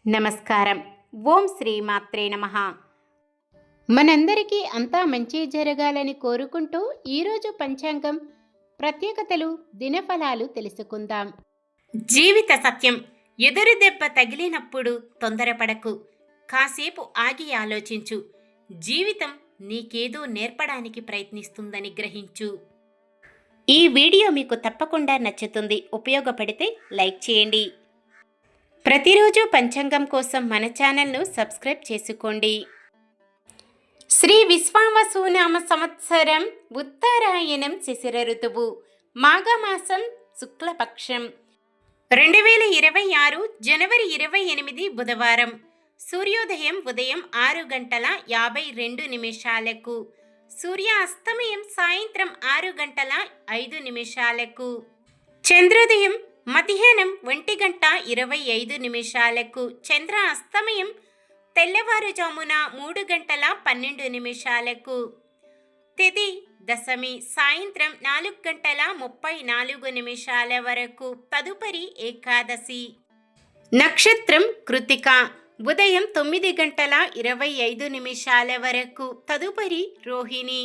నమస్కారం. ఓం శ్రీ మాత్రే నమః. మనందరికీ అంతా మంచి జరగాలని కోరుకుంటూ ఈరోజు పంచాంగం ప్రత్యేకతలు, దినఫలాలు తెలుసుకుందాం. జీవిత సత్యం. ఎదురు దెబ్బ తగిలినప్పుడు తొందరపడకు. కాసేపు ఆగి ఆలోచించు. జీవితం నీకేదో నేర్పడానికి ప్రయత్నిస్తుందని గ్రహించు. ఈ వీడియో మీకు తప్పకుండా నచ్చుతుంది. ఉపయోగపడితే లైక్ చేయండి. ప్రతిరోజు పంచాంగం కోసం మన ఛానల్ను సబ్స్క్రైబ్ చేసుకోండి. శ్రీ విశ్వావసునామ సంవత్సరం ఉత్తరాయణం శిశిర ఋతువు మాఘమాసం శుక్లపక్షం 2026 జనవరి 28 బుధవారం. సూర్యోదయం ఉదయం 6:52 సూర్యాస్తమయం సాయంత్రం 6:05 చంద్రోదయం మధ్యాహ్నం 1:25 చంద్ర అస్తమయం తెల్లవారుజామున 3:12 తిథి దశమి సాయంత్రం 4:34 వరకు. తదుపరి ఏకాదశి. నక్షత్రం కృత్తిక ఉదయం 9:25 వరకు. తదుపరి రోహిణి.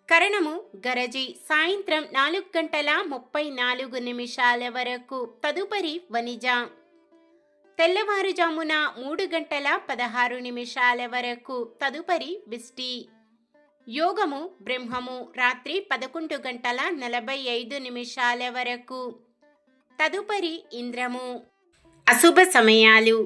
కరణము గరజి సాయంత్రం 4:34 వరకు. తదుపరి వనిజ. తెల్లవారుజామున 3:16 వరకు. తదుపరి విష్టి. యోగము బ్రహ్మము రాత్రి 11:45 వరకు. తదుపరి ఇంద్రము. అశుభ సమయాలు.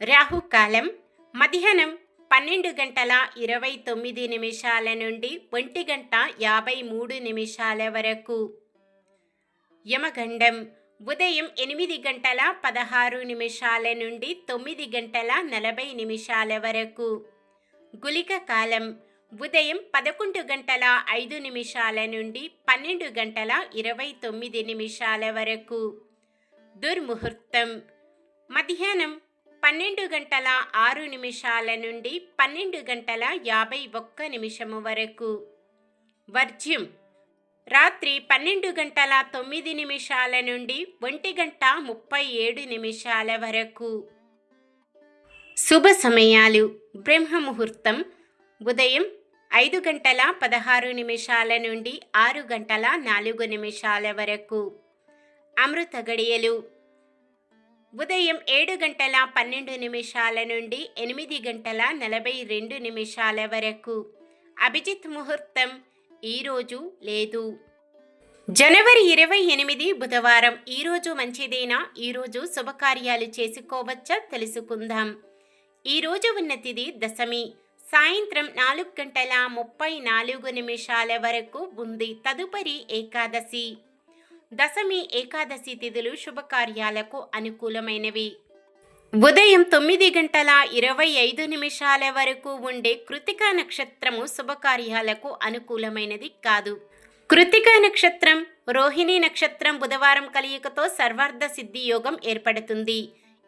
రాహుకాలం మధ్యాహ్నం 12:29 నుండి 1:53 వరకు. యమగండం ఉదయం 8:16 నుండి 9:40 వరకు. గుళిక కాలం ఉదయం 11:05 నుండి 12:29 వరకు. దుర్ముహూర్తం మధ్యాహ్నం 12:06 నుండి 12:51 వరకు. వర్జ్యం రాత్రి 12:09 నుండి 1:37 వరకు. శుభ సమయాలు. బ్రహ్మముహూర్తం ఉదయం 5:16 నుండి 6:04 వరకు. అమృత గడియలు ఉదయం 7:12 నుండి 8:42 వరకు. అభిజిత్ ముహూర్తం ఈరోజు లేదు. జనవరి 28 బుధవారం. ఈరోజు మంచిదేనా? ఈరోజు శుభకార్యాలు చేసుకోవచ్చా తెలుసుకుందాం. ఈరోజు ఉన్న తిథి దశమి సాయంత్రం 4:34 వరకు ఉంది. తదుపరి ఏకాదశి. దశమి ఏకాదశి తిథులు శుభకార్యాలకు అనుకూలమైనవి. ఉదయం 9:25 వరకు ఉండే కృత్తికా నక్షత్రము శుభకార్యాలకు అనుకూలమైనది కాదు. కృత్తికా నక్షత్రం రోహిణి నక్షత్రం బుధవారం కలయికతో సర్వార్థ సిద్ధి యోగం ఏర్పడుతుంది.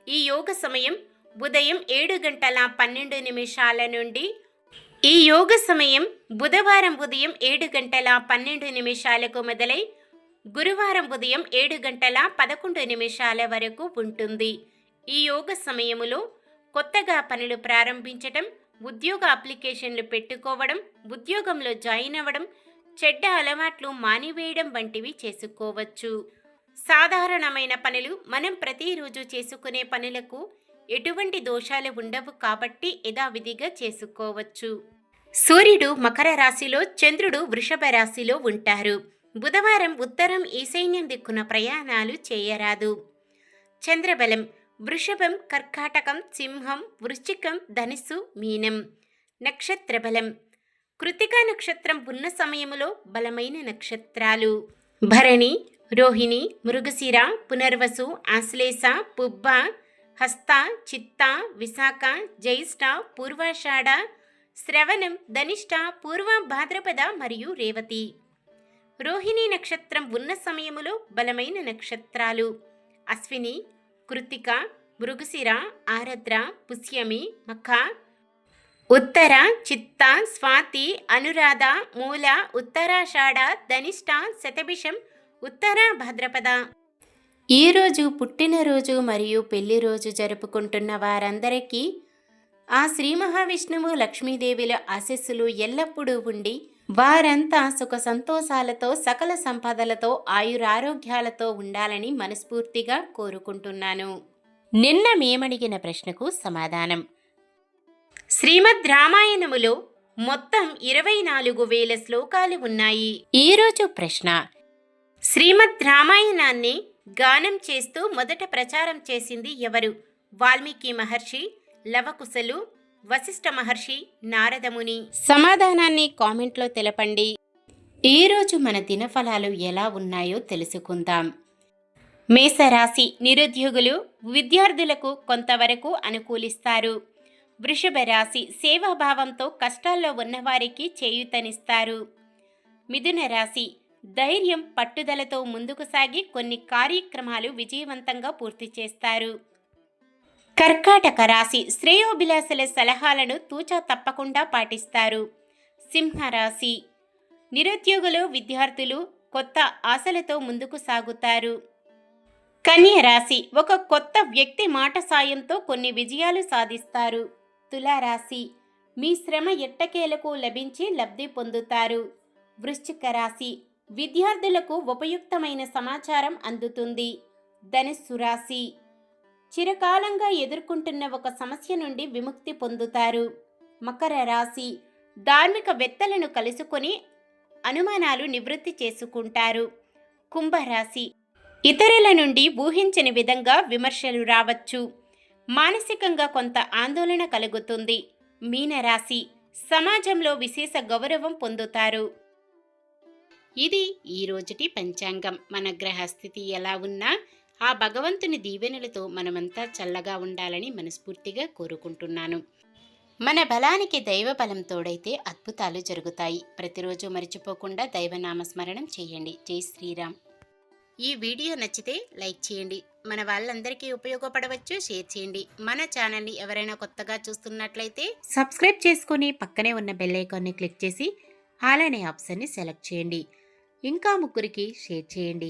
ఈ యోగ సమయం ఉదయం 7:12 నుండి బుధవారం ఉదయం 7:12 మొదలై గురువారం ఉదయం 7:11 వరకు ఉంటుంది. ఈ యోగ సమయములో కొత్తగా పనులు ప్రారంభించటం, ఉద్యోగ అప్లికేషన్లు పెట్టుకోవడం, ఉద్యోగంలో జాయిన్ అవ్వడం, చెడ్డ అలవాట్లు మానివేయడం వంటివి చేసుకోవచ్చు. సాధారణమైన పనులు మనం ప్రతిరోజు చేసుకునే పనులకు ఎటువంటి దోషాలు ఉండవు కాబట్టి యథావిధిగా చేసుకోవచ్చు. సూర్యుడు మకర రాశిలో, చంద్రుడు వృషభ రాశిలో ఉంటారు. బుధవారం ఉత్తరం ఈశాన్యం దిక్కున ప్రయాణాలు చేయరాదు. చంద్రబలం వృషభం, కర్కాటకం, సింహం, వృశ్చికం, ధనుస్సు, మీనం. నక్షత్ర బలం కృత్తికా నక్షత్రం ఉన్న సమయములో బలమైన నక్షత్రాలు భరణి, రోహిణి, మృగశిర, పునర్వసు, ఆశ్లేష, పుబ్బ, హస్త, చిత్త, విశాఖ, జ్యేష్ఠ, పూర్వాషాఢ, శ్రవణం, ధనిష్ట, పూర్వ భాద్రపద మరియు రేవతి. రోహిణి నక్షత్రం ఉన్న సమయములో బలమైన నక్షత్రాలు అశ్విని, కృత్తిక, మృగశిర, ఆరద్ర, పుష్యమి, మఖ, ఉత్తర, చిత్త, స్వాతి, అనురాధ, మూల, ఉత్తరాషాఢ, ధనిష్ట, శతభిషం, ఉత్తర భాద్రపద. ఈరోజు పుట్టినరోజు మరియు పెళ్లి రోజు జరుపుకుంటున్న వారందరికీ ఆ శ్రీ మహావిష్ణువు లక్ష్మీదేవిల ఆశీస్సులు ఎల్లప్పుడూ ఉండి వారంతా సుఖ సంతోషాలతో సకల సంపదలతో ఆయురారోగ్యాలతో ఉండాలని మనస్ఫూర్తిగా కోరుకుంటున్నాను. నిన్న మేమడిగిన ప్రశ్నకు సమాధానం. శ్రీమద్ రామాయణములో మొత్తం 24,000 శ్లోకాలు ఉన్నాయి. ఈరోజు ప్రశ్న: శ్రీమద్ రామాయణాన్ని గానం చేస్తూ మొదట ప్రచారం చేసింది ఎవరు? వాల్మీకి మహర్షి, లవకుశలు, వశిష్ఠ మహర్షి, నారదముని? సమాధానాన్ని కామెంట్లో తెలపండి. ఈరోజు మన దినఫలాలు ఎలా ఉన్నాయో తెలుసుకుందాం. మేషరాశి నిరుద్యోగులు, విద్యార్థులకు కొంతవరకు అనుకూలిస్తారు. వృషభ రాశి సేవాభావంతో కష్టాల్లో ఉన్నవారికి చేయూతనిస్తారు. మిథున రాశి ధైర్యం, పట్టుదలతో ముందుకు సాగి కొన్ని కార్యక్రమాలు విజయవంతంగా పూర్తి చేస్తారు. కర్కాటక రాశి శ్రేయోభిలాషుల సలహాలను తూచా తప్పకుండా పాటిస్తారు. సింహరాశి నిరుద్యోగులు, విద్యార్థులు కొత్త ఆశలతో ముందుకు సాగుతారు. కన్య రాశి ఒక కొత్త వ్యక్తి మాట సాయంతో కొన్ని విజయాలు సాధిస్తారు. తులారాశి మీ శ్రమ ఎట్టకేలకు లభించి లబ్ధి పొందుతారు. వృశ్చిక రాశి విద్యార్థులకు ఉపయుక్తమైన సమాచారం అందుతుంది. ధనుస్సు రాశి చిరకాలంగా ఎదుర్కొంటున్న ఒక సమస్య నుండి విముక్తి పొందుతారు. మకర రాశి ధార్మికవేత్తలను కలుసుకొని అనుమానాలు నివృత్తి చేసుకుంటారు. కుంభరాశి ఇతరుల నుండి ఊహించని విధంగా విమర్శలు రావచ్చు. మానసికంగా కొంత ఆందోళన కలుగుతుంది. మీనరాశి సమాజంలో విశేష గౌరవం పొందుతారు. ఇది ఈ రోజుటి పంచాంగం. మన గ్రహస్థితి ఎలా ఉన్నా ఆ భగవంతుని దీవెనలతో మనమంతా చల్లగా ఉండాలని మనస్ఫూర్తిగా కోరుకుంటున్నాను. మన బలానికి దైవ బలం తోడైతే అద్భుతాలు జరుగుతాయి. ప్రతిరోజు మర్చిపోకుండా దైవనామస్మరణం చేయండి. జై శ్రీరామ్. ఈ వీడియో నచ్చితే లైక్ చేయండి. మన వాళ్ళందరికీ ఉపయోగపడవచ్చు, షేర్ చేయండి. మన ఛానల్ని ఎవరైనా కొత్తగా చూస్తున్నట్లయితే సబ్స్క్రైబ్ చేసుకొని పక్కనే ఉన్న బెల్ ఐకాన్ని క్లిక్ చేసి ఆల్ అనే ఆప్షన్ని సెలెక్ట్ చేయండి. ఇంకా ముగ్గురికి షేర్ చేయండి.